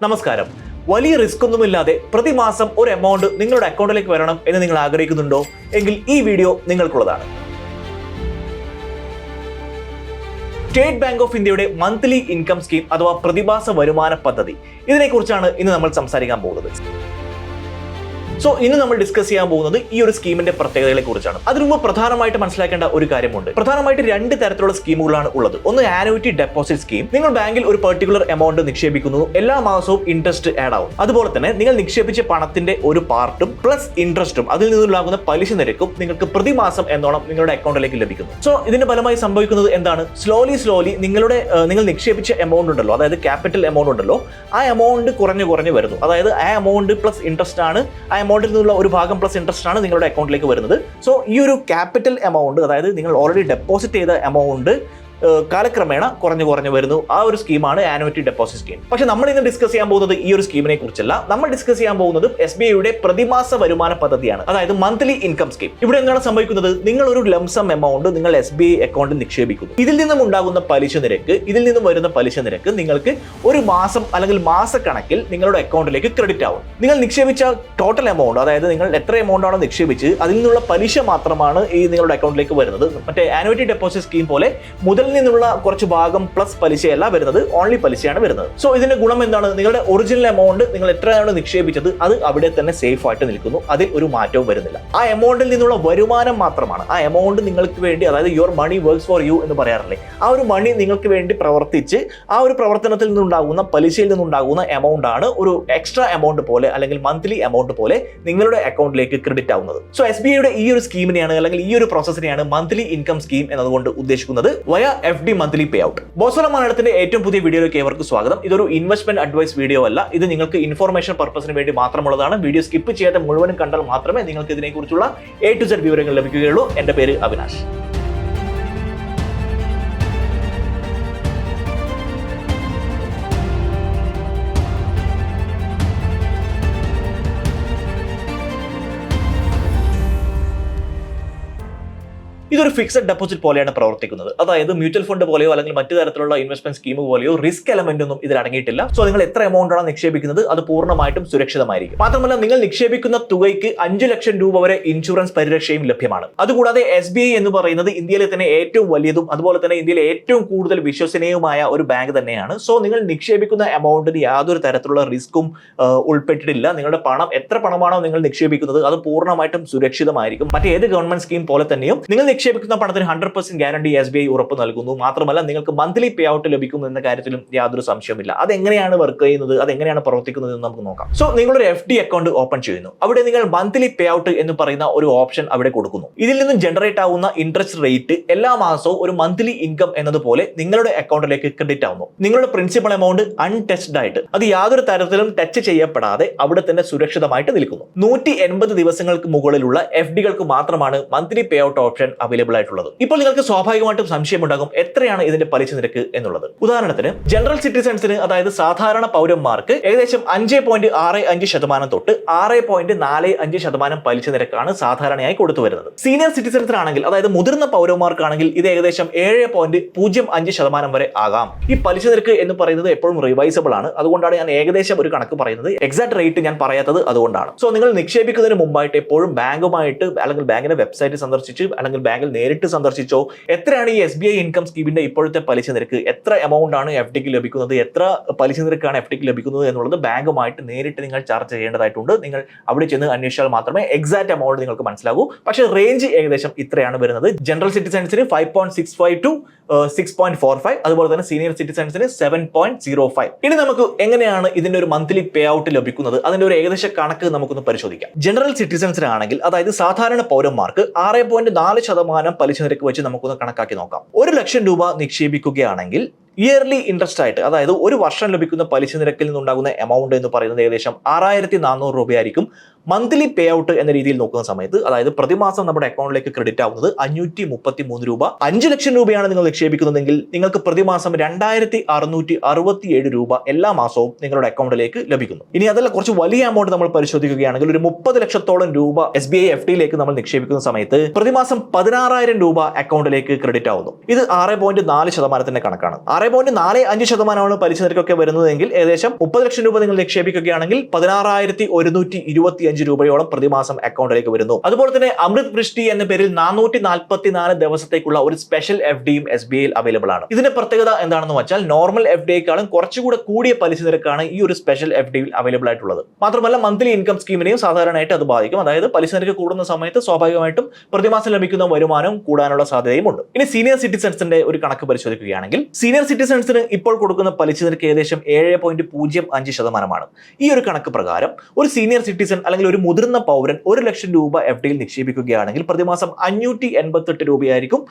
നമസ്കാരം. വലിയ റിസ്ക് ഒന്നുമില്ലാതെ പ്രതിമാസം ഒരു എമൗണ്ട് നിങ്ങളുടെ അക്കൗണ്ടിലേക്ക് വരണം എന്ന് നിങ്ങൾ ആഗ്രഹിക്കുന്നുണ്ടോ? എങ്കിൽ ഈ വീഡിയോ നിങ്ങൾക്കുള്ളതാണ്. സ്റ്റേറ്റ് ബാങ്ക് ഓഫ് ഇന്ത്യയുടെ മന്ത്ലി ഇൻകം സ്കീം അഥവാ പ്രതിമാസ വരുമാന പദ്ധതി, ഇതിനെക്കുറിച്ചാണ് ഇന്ന് നമ്മൾ സംസാരിക്കാൻ പോകുന്നത്. ഇന്ന് നമ്മൾ ഡിസ്കസ് ചെയ്യാൻ പോകുന്നത് ഈ ഒരു സ്കീമിന്റെ പ്രത്യേകതകളെ കുറിച്ചാണ്. അതിനു മുമ്പ് പ്രധാനമായിട്ട് മനസ്സിലാക്കേണ്ട ഒരു കാര്യമുണ്ട്. പ്രധാനമായിട്ട് രണ്ട് തരത്തിലുള്ള സ്കീമുകളാണ് ഉള്ളത്. ഒന്ന് ആനുവിറ്റി ഡെപ്പോസിറ്റ് സ്കീം. നിങ്ങൾ ബാങ്കിൽ ഒരു പെർട്ടിക്കുലർ എമൗണ്ട് നിക്ഷേപിക്കുന്നു, എല്ലാ മാസവും ഇൻട്രസ്റ്റ് ആഡ് ആവും. അതുപോലെ തന്നെ നിങ്ങൾ നിക്ഷേപിച്ച പണത്തിന്റെ ഒരു പാർട്ടും പ്ലസ് ഇൻട്രസ്റ്റും അതിൽ നിന്നുണ്ടാകുന്ന പലിശ നിരക്കും നിങ്ങൾക്ക് പ്രതിമാസം എന്നോണം നിങ്ങളുടെ അക്കൗണ്ടിലേക്ക് ലഭിക്കുന്നു. ഇതിന്റെ ഫലമായി സംഭവിക്കുന്നത് എന്താണ്? സ്ലോലി നിങ്ങൾ നിക്ഷേപിച്ച എമൗണ്ട് ഉണ്ടല്ലോ, അതായത് ക്യാപിറ്റൽ എമൗണ്ട് ഉണ്ടല്ലോ, ആ എമൗണ്ട് കുറഞ്ഞു വരുന്നു. അതായത് ആ എമൗണ്ട് പ്ലസ് ഇൻട്രസ്റ്റ് ആണ്, ആ എമൗണ്ടിൽ നിന്നുള്ള ഒരു ഭാഗം പ്ലസ് ഇൻട്രസ്റ്റ് ആണ് നിങ്ങളുടെ അക്കൗണ്ടിലേക്ക് വരുന്നത്. ഈ ഒരു ക്യാപിറ്റൽ എമൗണ്ട്, അതായത് നിങ്ങൾ ഓൾറെഡി ഡെപ്പോസിറ്റ് ചെയ്ത എമൗണ്ട് കാലക്രമേണ കുറഞ്ഞു വരുന്നു. ആ ഒരു സ്കീമാണ് ആനുവിറ്റി ഡെപ്പോസിറ്റ് സ്കീം. പക്ഷെ നമ്മൾ ഇന്ന് ഡിസ്കസ് ചെയ്യാൻ പോകുന്നത് ഈ ഒരു സ്കീമിനെ കുറിച്ചല്ല. നമ്മൾ ഡിസ്കസ് ചെയ്യാൻ പോകുന്നത് SBIയുടെ പ്രതിമാസ വരുമാന പദ്ധതിയാണ്, അതായത് മന്ത്ലി ഇൻകം സ്കീം. ഇവിടെ എന്താണ് സംഭവിക്കുന്നത്? നിങ്ങൾ ഒരു ലംസം എമൗണ്ട് നിങ്ങൾ SBI അക്കൗണ്ടിൽ നിക്ഷേപിക്കുന്നു. ഇതിൽ നിന്നും ഉണ്ടാകുന്ന പലിശ നിരക്ക്, ഇതിൽ നിന്നും വരുന്ന പലിശ നിരക്ക് നിങ്ങൾക്ക് ഒരു മാസം അല്ലെങ്കിൽ മാസക്കണക്കിൽ നിങ്ങളുടെ അക്കൗണ്ടിലേക്ക് ക്രെഡിറ്റ് ആവും. നിങ്ങൾ നിക്ഷേപിച്ച ടോട്ടൽ എമൗണ്ട്, അതായത് നിങ്ങൾ എത്ര എമൗണ്ട് ആണോ നിക്ഷേപിച്ച് അതിൽ നിന്നുള്ള പലിശ മാത്രമാണ് ഈ നിങ്ങളുടെ അക്കൗണ്ടിലേക്ക് വരുന്നത്. മറ്റേ ആനുവിറ്റി ഡെപ്പോസിറ്റ് സ്കീം പോലെ മുതൽ നിന്നുള്ള കുറച്ച് ഭാഗം പ്ലസ് പലിശയല്ല വരുന്നത്, ഓൺലി പലിശയാണ് വരുന്നത്. ഇതിന്റെ ഗുണം എന്താണ്? നിങ്ങളുടെ ഒറിജിനൽ എമൗണ്ട് നിങ്ങൾ എത്രയാണ് നിക്ഷേപിച്ചത് അത് അവിടെ തന്നെ സേഫ് ആയിട്ട് നിൽക്കുന്നു, അതിൽ ഒരു മാറ്റവും വരുന്നില്ല. ആ എമൗണ്ടിൽ നിന്നുള്ള വരുമാനം മാത്രമാണ്, ആ എമൗണ്ട് നിങ്ങൾക്ക് വേണ്ടി, അതായത് your money works for you എന്ന് പറയാറില്ലേ, ആ ഒരു മണി നിങ്ങൾക്ക് വേണ്ടി പ്രവർത്തിച്ച് ആ ഒരു പ്രവർത്തനത്തിൽ നിന്നുണ്ടാകുന്ന പലിശയിൽ നിന്നുണ്ടാകുന്ന എമൗണ്ട് ആണ് ഒരു എക്സ്ട്രാ എമൗണ്ട് പോലെ അല്ലെങ്കിൽ മന്ത്ലി എമൗണ്ട് പോലെ നിങ്ങളുടെ അക്കൗണ്ടിലേക്ക് ക്രെഡിറ്റ് ആവുന്നത്. SBIയുടെ ഈ ഒരു സ്കീമിനെയാണ് അല്ലെങ്കിൽ ഈ ഒരു പ്രോസസ്സിനെയാണ് മന്ത്ലി ഇൻകം സ്കീം എന്നതുകൊണ്ട് ഉദ്ദേശിക്കുന്നത്. വയ FD മന്ത്ലി പേ ഔട്ട്. ബോസ്വല മലയാളത്തിന്റെ ഏറ്റവും പുതിയ വീഡിയോയിലേക്ക് ഏവർക്കും സ്വാഗതം. ഇതൊരു ഇൻവെസ്റ്റ്മെന്റ് അഡ്വൈസ് വീഡിയോ അല്ല, ഇത് നിങ്ങൾക്ക് ഇൻഫോർമേഷൻ പർപ്പസിന് വേണ്ടി മാത്രമുള്ളതാണ്. വീഡിയോ സ്കിപ്പ് ചെയ്യാതെ മുഴുവനും കണ്ടാൽ മാത്രമേ നിങ്ങൾക്ക് ഇതിനെക്കുറിച്ചുള്ള A to Z വിവരങ്ങൾ ലഭിക്കുകയുള്ളൂ. എന്റെ പേര് അവിനാശ്. ഇതൊരു ഫിക്സഡ് ഡെപ്പോസിറ്റ് പോലെയാണ് പ്രവർത്തിക്കുന്നത്. അതായത് മ്യൂച്വൽ ഫണ്ട് പോലെയോ അല്ലെങ്കിൽ മറ്റു തരത്തിലുള്ള ഇൻവെസ്റ്റ്മെന്റ് സ്കീം പോലെയോ റിസ്ക് എലമെന്റ് ഒന്നും ഇതിൽ അടങ്ങിയിട്ടില്ല. നിങ്ങൾ എത്ര എമൗണ്ട് ആണ് നിക്ഷേപിക്കുന്നത് അത് പൂർണ്ണമായിട്ടും സുരക്ഷിതമായിരിക്കും. മാത്രമല്ല, നിങ്ങൾ നിക്ഷേപിക്കുന്ന തുകയ്ക്ക് 5 ലക്ഷം രൂപ വരെ ഇൻഷുറൻസ് പരിരക്ഷയും ലഭ്യമാണ്. അതുകൂടാതെ SBI എന്ന് പറയുന്നത് ഇന്ത്യയിലെ തന്നെ ഏറ്റവും വലിയതും അതുപോലെ തന്നെ ഇന്ത്യയിലെ ഏറ്റവും കൂടുതൽ വിശ്വസനീയവുമായ ഒരു ബാങ്ക് തന്നെയാണ്. നിങ്ങൾ നിക്ഷേപിക്കുന്ന എമൗണ്ടിന് യാതൊരു തരത്തിലുള്ള റിസ്ക്കും ഉൾപ്പെട്ടിട്ടില്ല. നിങ്ങളുടെ പണം, എത്ര പണമാണോ നിങ്ങൾ നിക്ഷേപിക്കുന്നത് അത് പൂർണ്ണമായിട്ടും സുരക്ഷിതമായിരിക്കും. മറ്റേത് ഗവൺമെന്റ് സ്കീം പോലെ തന്നെയും നിങ്ങൾ നിക്ഷേപിക്കുന്ന പണത്തിന് 100% ഗ്യാരണ്ടി SBI ഉറപ്പ് നൽകുന്നു. മാത്രമല്ല, നിങ്ങൾക്ക് മന്ത്ലി പേ ഔട്ട് ലഭിക്കും എന്ന കാര്യത്തിലും യാതൊരു സംശയമില്ല. അതെങ്ങനെയാണ് വർക്ക് ചെയ്യുന്നത്, അതെങ്ങനെയാണ് പ്രവർത്തിക്കുന്നത് എന്ന് നമുക്ക് നോക്കാം. നിങ്ങളൊരു FD അക്കൗണ്ട് ഓപ്പൺ ചെയ്യുന്നു. അവിടെ നിങ്ങൾ മന്ത്ലി പേ ഔട്ട് എന്ന് പറയുന്ന ഒരു ഓപ്ഷൻ അവിടെ കൊടുക്കുന്നു. ഇതിൽ നിന്നും ജനറേറ്റ് ആവുന്ന ഇൻട്രസ്റ്റ് റേറ്റ് എല്ലാ മാസവും ഒരു മന്ത്ലി ഇൻകം എന്നതുപോലെ നിങ്ങളുടെ അക്കൗണ്ടിലേക്ക് ക്രെഡിറ്റ് ആവുന്നു. നിങ്ങളുടെ പ്രിൻസിപ്പൽ എമൗണ്ട് അൺടച്ച്ഡ് ആയിട്ട്, അത് യാതൊരു തരത്തിലും ടച്ച് ചെയ്യപ്പെടാതെ അവിടെ തന്നെ സുരക്ഷിതമായിട്ട് നിൽക്കുന്നു. 180 ദിവസങ്ങൾക്ക് മുകളിലുള്ള FDകൾക്ക് മാത്രമാണ് monthly pay out option available ആയിട്ടുള്ളത്. ഇപ്പോൾ നിങ്ങൾക്ക് സ്വാഭാവികമായിട്ടും സംശയമുണ്ടാകും, എത്രയാണ് ഇതിന്റെ പലിശ നിരക്ക് എന്നുള്ളത്. ഉദാഹരണത്തിന്, ജനറൽ സിറ്റിസൺസിന്, അതായത് സാധാരണ പൗരന്മാർക്ക് ഏകദേശം 5.65% തൊട്ട് 6.45% പലിശ നിരക്കാണ് സാധാരണയായി കൊടുത്തു വരുന്നത്. സീനിയർ സിറ്റിസൺസിനാണെങ്കിൽ, അതായത് മുതിർന്ന പൗരന്മാർക്കാണെങ്കിൽ ഇത് ഏകദേശം 7.05% വരെ ആകാം. ഈ പലിശ നിരക്ക് എന്ന് പറയുന്നത് എപ്പോഴും റിവൈസബിൾ ആണ്. അതുകൊണ്ടാണ് ഞാൻ ഏകദേശം ഒരു കണക്ക് പറയുന്നത്. എക്സാക്ട് റേറ്റ് ഞാൻ പറയാത്തത് അതുകൊണ്ടാണ്. നിങ്ങൾ നിക്ഷേപിക്കുന്നതിന് മുമ്പായിട്ട് എപ്പോഴും ബാങ്കുമായിട്ട് അല്ലെങ്കിൽ ബാങ്കിന്റെ വെബ്സൈറ്റ് സന്ദർശിച്ച് അല്ലെങ്കിൽ ബാങ്കിൽ നേരിട്ട് സന്ദർശിച്ചോ എത്രയാണ് ഈ SBI ഇൻകം സ്കീമിന്റെ ഇപ്പോഴത്തെ പലിശ നിരക്ക്, എത്ര എമൗണ്ട് ആണ് FDക്ക് ലഭിക്കുന്നത്, എത്ര പലിശ നിരക്കാണ് FDക്ക് ലഭിക്കുന്നത് എന്നുള്ളത് ബാങ്കുമായിട്ട് നേരിട്ട് നിങ്ങൾ ചർച്ച ചെയ്യേണ്ടതായിട്ടുണ്ട്. നിങ്ങൾ അവിടെ ചെന്ന് അന്വേഷിച്ചാൽ മാത്രമേ എക്സാക്ട് എമൗണ്ട് നിങ്ങൾക്ക് മനസ്സിലാകൂ. പക്ഷേ റേഞ്ച് ഏകദേശം ഇത്രയാണ് വരുന്നത്. ജനറൽ സിറ്റിസൺസിന് 5.65 to 6.45, അതുപോലെ തന്നെ സീനിയർ സിറ്റിസൺസിന് 7.05. ഇനി നമുക്ക് എങ്ങനെയാണ് ഇതിന്റെ ഒരു മന്ത്ലി പേ ഔട്ട് ലഭിക്കുന്നത്, അതിന്റെ ഒരു ഏകദേശ കണക്ക് നമുക്കൊന്ന് പരിശോധിക്കാം. ജനറൽ സിറ്റിസൺസിനാണെങ്കിൽ, അതായത് സാധാരണ പൗരന്മാർക്ക് 6.4% പലിശ നിരക്ക് വെച്ച് നമുക്കൊന്ന് കണക്കാക്കി നോക്കാം. 1 ലക്ഷം രൂപ നിക്ഷേപിക്കുകയാണെങ്കിൽ ഇയർലി ഇൻട്രസ്റ്റ് ആയിട്ട്, അതായത് ഒരു വർഷം ലഭിക്കുന്ന പലിശ നിരക്കിൽ നിന്നുണ്ടാകുന്ന എമൗണ്ട് എന്ന് പറയുന്നത് ഏകദേശം 6400 രൂപയായിരിക്കും. മന്ത്ലി പേ ഔട്ട് എന്ന രീതിയിൽ നോക്കുന്ന സമയത്ത്, അതായത് പ്രതിമാസം നമ്മുടെ അക്കൗണ്ടിലേക്ക് ക്രെഡിറ്റ് ആവുന്നത് 533 രൂപ. 5 ലക്ഷം രൂപയാണ് നിങ്ങൾ നിക്ഷേപിക്കുന്നതെങ്കിൽ നിങ്ങൾക്ക് പ്രതിമാസം 2667 രൂപ എല്ലാ മാസവും നിങ്ങളുടെ അക്കൗണ്ടിലേക്ക് ലഭിക്കുന്നു. ഇനി അതല്ല, കുറച്ച് വലിയ എമൗണ്ട് നമ്മൾ പരിശോധിക്കുകയാണെങ്കിൽ ഒരു 30 ലക്ഷത്തോളം രൂപ SBI FDയിലേക്ക് നമ്മൾ നിക്ഷേപിക്കുന്ന സമയത്ത് പ്രതിമാസം 16,000 രൂപ അക്കൗണ്ടിലേക്ക് ക്രെഡിറ്റ് ആവുന്നു. ഇത് 6.4% കണക്കാണ്. 6.45% പലിശ നിരക്കൊക്കെ വരുന്നതെങ്കിൽ ഏകദേശം 30 ലക്ഷം രൂപ നിങ്ങൾ നിക്ഷേപിക്കുകയാണെങ്കിൽ 16,125 രൂപയോളം പ്രതിമാസം അക്കൗണ്ടിലേക്ക് വരുന്നു. അതുപോലെ തന്നെ അമൃത് വൃഷ്ടി എന്ന പേരിൽ 444 ദിവസത്തേക്കുള്ള ഒരു സ്പെഷ്യൽ FDയും SBIയിൽ അവൈലബിൾ ആണ്. ഇതിന്റെ പ്രത്യേകത എന്താണെന്ന് വെച്ചാൽ നോർമൽ FDയേക്കാളും കുറച്ചുകൂടെ കൂടിയ പലിശ നിരക്കാണ് ഈ ഒരു സ്പെഷ്യൽ FDയിൽ അവൈലബിൾ ആയിട്ടുള്ളത്. മാത്രമല്ല മന്ത്ലി ഇൻകം സ്കീമിനെയും സാധാരണയായിട്ട് അത് ബാധിക്കും. അതായത് പലിശ നിരക്ക് കൂടുന്ന സമയത്ത് സ്വാഭാവികമായിട്ടും പ്രതിമാസം ലഭിക്കുന്ന വരുമാനം കൂടാനുള്ള സാധ്യതയുമുണ്ട്. ഇനി സീനിയർ സിറ്റിസൺസിന്റെ ഒരു കണക്ക് പരിശോധിക്കുകയാണെങ്കിൽ സീനിയർ സിറ്റിസൺസിന് ഇപ്പോൾ കൊടുക്കുന്ന പലിശ നിരക്ക് ഏകദേശം 7.05%. ഈ ഒരു കണക്ക് പ്രകാരം ഒരു സീനിയർ സിറ്റിസൺ അല്ലെങ്കിൽ ഒരു മുതിർന്ന പൗരൻ 1 ലക്ഷം രൂപ FDയിൽ നിക്ഷേപിക്കുകയാണെങ്കിൽ പ്രതിമാസം 588 രൂപയായിരിക്കും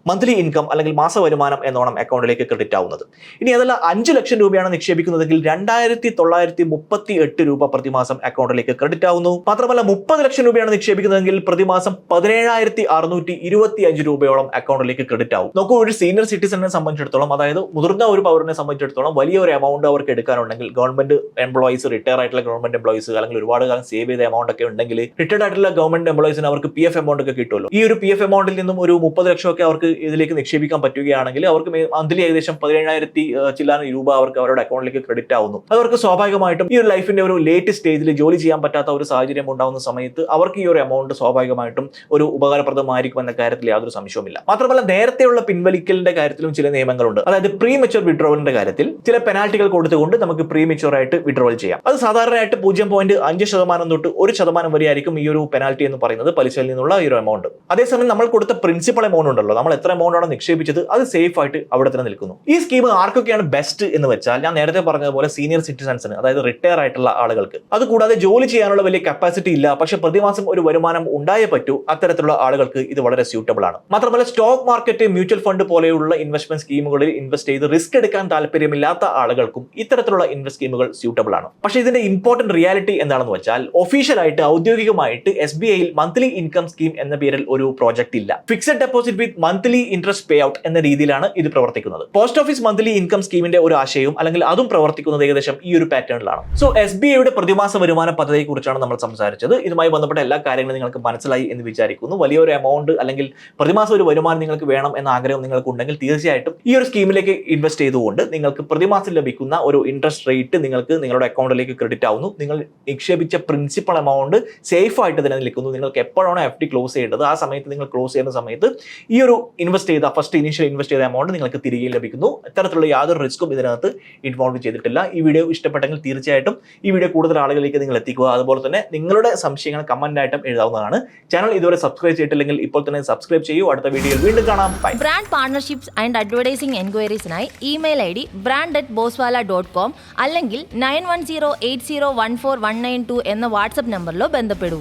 മന്ത്ലി ഇൻകം അല്ലെങ്കിൽ മാസ വരുമാനം എന്നോണം അക്കൗണ്ടിലേക്ക് ക്രെഡിറ്റ് ആവുന്നത്. ഇനി അതല്ല 5 ലക്ഷം രൂപയാണ് നിക്ഷേപിക്കുന്നതെങ്കിൽ 2,938 രൂപ പ്രതിമാസം അക്കൗണ്ടിലേക്ക് ക്രെഡിറ്റ് ആവുന്നു. മാത്രമല്ല 30 ലക്ഷം രൂപയാണ് നിക്ഷേപിക്കുന്നതെങ്കിൽ പ്രതിമാസം 17,625 രൂപയോളം അക്കൗണ്ടിലേക്ക് ക്രെഡിറ്റ് ആവും. നോക്കൂ, ഒരു സീനിയർ സിറ്റിസണിനെ സംബന്ധിച്ചിടത്തോളം, അതായത് മുതിർന്ന ഒരു പൗരനെ സംബന്ധിച്ചിടത്തോളം വലിയ ഒരു എമൗണ്ട് അവർക്ക് എടുക്കാനുണ്ടെങ്കിൽ, ഗവൺമെന്റ് എംപ്ലോയീസ്, റിട്ടയർ ആയിട്ടുള്ള ഗവൺമെന്റ് എംപ്ലോയീസ് അല്ലെങ്കിൽ ഒരുപാട് കാലം സേവ് ചെയ്ത എമൗണ്ട് ഒക്കെ ഉണ്ടെങ്കിൽ റിട്ടയർഡ് ആയിട്ടുള്ള ഗവൺമെന്റ് എംപ്ലോയീസിന് അവർക്ക് PF എമൗണ്ട് ഒക്കെ കിട്ടുമല്ലോ. ഈ ഒരു PF എമൗണ്ടിൽ നിന്നും ഒരു 30 ലക്ഷം ഒക്കെ അവർക്ക് ഇതിലേക്ക് നിക്ഷേപിക്കാൻ പറ്റുകയാണെങ്കിൽ അവർക്ക് മന്ത്ലി ഏകദേശം 17,000 ചില്ലാന രൂപ അവർക്ക് അവരുടെ അക്കൗണ്ടിലേക്ക് ക്രെഡിറ്റ് ആവുന്നു. അവർക്ക് സ്വാഭാവികമായിട്ടും ഈ ഒരു ലൈഫിന്റെ ഒരു ലേറ്റ് സ്റ്റേജിൽ ജോലി ചെയ്യാൻ പറ്റാത്ത ഒരു സാഹചര്യം ഉണ്ടാകുന്ന സമയത്ത് അവർക്ക് ഈ ഒരു എമൗണ്ട് സ്വാഭാവികമായിട്ടും ഒരു ഉപകാരപ്രദമായിരിക്കും എന്ന കാര്യത്തിൽ യാതൊരു സംശയവുമില്ല. മാത്രമല്ല നേരത്തെയുള്ള പിൻവലിക്കലിന്റെ കാര്യത്തിലും ചില നിയമങ്ങളുണ്ട്. അതായത് പ്രീ മെച്യൂർ വിഡ്രോവലിന്റെ കാര്യത്തിൽ ചില പെനാൽറ്റികൾ കൊടുത്തുകൊണ്ട് നമുക്ക് പ്രീ മെച്യൂർ ആയിട്ട് വിഡ്രോവൽ ചെയ്യാം. അത് സാധാരണയായിട്ട് 0.5% തൊട്ട് 1% വരെ ആയിരിക്കും ഈ ഒരു പെനാൽറ്റി എന്ന് പറയുന്നത്, പലിശയിൽ നിന്നുള്ള ഈ ഒരു എമൗണ്ട്. അതേസമയം നമ്മൾ കൊടുത്ത പ്രിൻസിപ്പൽ എമൗണ്ട് ഉണ്ടല്ലോ, നമ്മൾ എത്ര എമൗണ്ട് ആണ് നിക്ഷേപിച്ചത്, അത് സേഫ് ആയിട്ട് അവിടെ തന്നെ നിൽക്കുന്നു. ഈ സ്കീം ആർക്കൊക്കെയാണ് ബെസ്റ്റ് എന്ന് വെച്ചാൽ ഞാൻ നേരത്തെ പറഞ്ഞതുപോലെ സീനിയർ സിറ്റിസൺസിന്, അതായത് റിട്ടയർ ആയിട്ടുള്ള ആളുകൾക്ക്, അതുകൂടാതെ ജോലി ചെയ്യാനുള്ള വലിയ കപ്പാസിറ്റി ഇല്ല പക്ഷെ പ്രതിമാസം ഒരു വരുമാനം ഉണ്ടായേ പറ്റൂ, അത്തരത്തിലുള്ള ആളുകൾക്ക് ഇത് വളരെ സ്യൂട്ടബിൾ ആണ്. മാത്രമല്ല സ്റ്റോക്ക് മാർക്കറ്റ്, മ്യൂച്വൽ ഫണ്ട് പോലെയുള്ള ഇൻവെസ്റ്റ്മെന്റ് സ്കീമുകളിൽ ഇൻവെസ്റ്റ് ചെയ്ത് റിസ്ക് എടുക്കാൻ താല്പര്യമില്ലാത്ത ആളുകൾക്കും ഇത്തരത്തിലുള്ള ഇൻവെസ്റ്റ് സ്കീമുകൾ സ്യൂട്ടബിൾ ആണ്. പക്ഷേ ഇതിന്റെ ഇമ്പോർട്ടന്റ് റിയാലിറ്റി എന്താണെന്ന് വെച്ചാൽ ഒഫീഷ്യലായിട്ട് ഔദ്യോഗികമായിട്ട് SBIയിൽ മന്ത്ലി ഇൻകം സ്കീം എന്ന പേരിൽ ഒരു പ്രോജക്റ്റ് ഇല്ല. ഫിക്സഡ് ഡെപ്പോസിറ്റ് വിത്ത് മന്ത്ലി ഇൻട്രസ്റ്റ് പേ ഔട്ട് എന്ന രീതിയിലാണ് ഇത് പ്രവർത്തിക്കുന്നത്. പോസ്റ്റ് ഓഫീസ് മന്ത്ലി ഇൻകം സ്കീമിന്റെ ഒരു ആശയവും അല്ലെങ്കിൽ അതും പ്രവർത്തിക്കുന്നത് ഏകദേശം ഈ ഒരു പാറ്റേണിലാണ്. സോ SBIയുടെ പ്രതിമാസ വരുമാന പദ്ധതിയെ കുറിച്ചാണ് നമ്മൾ സംസാരിച്ചത്. ഇതുമായി ബന്ധപ്പെട്ട എല്ലാ കാര്യങ്ങളും നിങ്ങൾക്ക് മനസ്സിലായി എന്ന് വിചാരിക്കുന്നു. വലിയൊരു എമൗണ്ട് അല്ലെങ്കിൽ പ്രതിമാസം ഒരു വരുമാനം നിങ്ങൾക്ക് വേണം എന്ന ആഗ്രഹം നിങ്ങൾക്ക് ഉണ്ടെങ്കിൽ തീർച്ചയായിട്ടും ഈ ഒരു സ്കീമിലേക്ക് ഇൻവെസ്റ്റ് ചെയ്തുകൊണ്ട് നിങ്ങൾക്ക് പ്രതിമാസം ലഭിക്കുന്ന ഒരു ഇൻട്രസ്റ്റ് റേറ്റ് നിങ്ങൾക്ക് നിങ്ങളുടെ അക്കൗണ്ടിലേക്ക് ക്രെഡിറ്റ് ആവുന്നു. നിങ്ങൾ നിക്ഷേപിച്ച പ്രിൻസിപ്പൽ എമൗണ്ട് സേഫ് ആയിട്ട് തന്നെ നിൽക്കുന്നു. നിങ്ങൾക്ക് എപ്പോഴാണോ FD ക്ലോസ് ചെയ്യേണ്ടത് ആ സമയത്ത് നിങ്ങൾ ക്ലോസ് ചെയ്യുന്ന സമയത്ത് ഈ ഒരു ഇൻവെസ്റ്റ് ചെയ്ത ഫസ്റ്റ് ഇനീഷ്യൽ ഇൻവെസ്റ്റ് ചെയ്ത എമൗണ്ട് നിങ്ങൾക്ക് തിരികെ ലഭിക്കുന്നു. ഇത്തരത്തിലുള്ള യാതൊരു റിസ്ക്കും ഇതിനകത്ത് ഇൻവോൾവ് ചെയ്തിട്ടില്ല. ഈ വീഡിയോ ഇഷ്ടപ്പെട്ടെങ്കിൽ തീർച്ചയായിട്ടും ഈ വീഡിയോ കൂടുതൽ ആളുകളിലേക്ക് നിങ്ങൾ എത്തിക്കുക. അതുപോലെ തന്നെ നിങ്ങളുടെ സംശയങ്ങൾ കമന്റ് ആയിട്ടും എഴുതാവുന്നതാണ്. ചാനൽ ഇതുവരെ സബ്സ്ക്രൈബ് ചെയ്തിട്ടില്ലെങ്കിൽ ഇപ്പോൾ തന്നെ സബ്സ്ക്രൈബ് ചെയ്യൂ. അടുത്ത വീഡിയോയിൽ വീണ്ടും കാണാം. Bye. Brand partnerships and advertising എൻക്വയറീസിനായി ഇമെയിൽ ID brand@boswala.com അല്ലെങ്കിൽ 9108014192 എന്ന വാട്സ്ആപ്പ് നമ്പറിലോ ബന്ധപ്പെടൂ.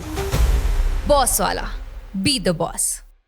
Bosswala. Be the boss.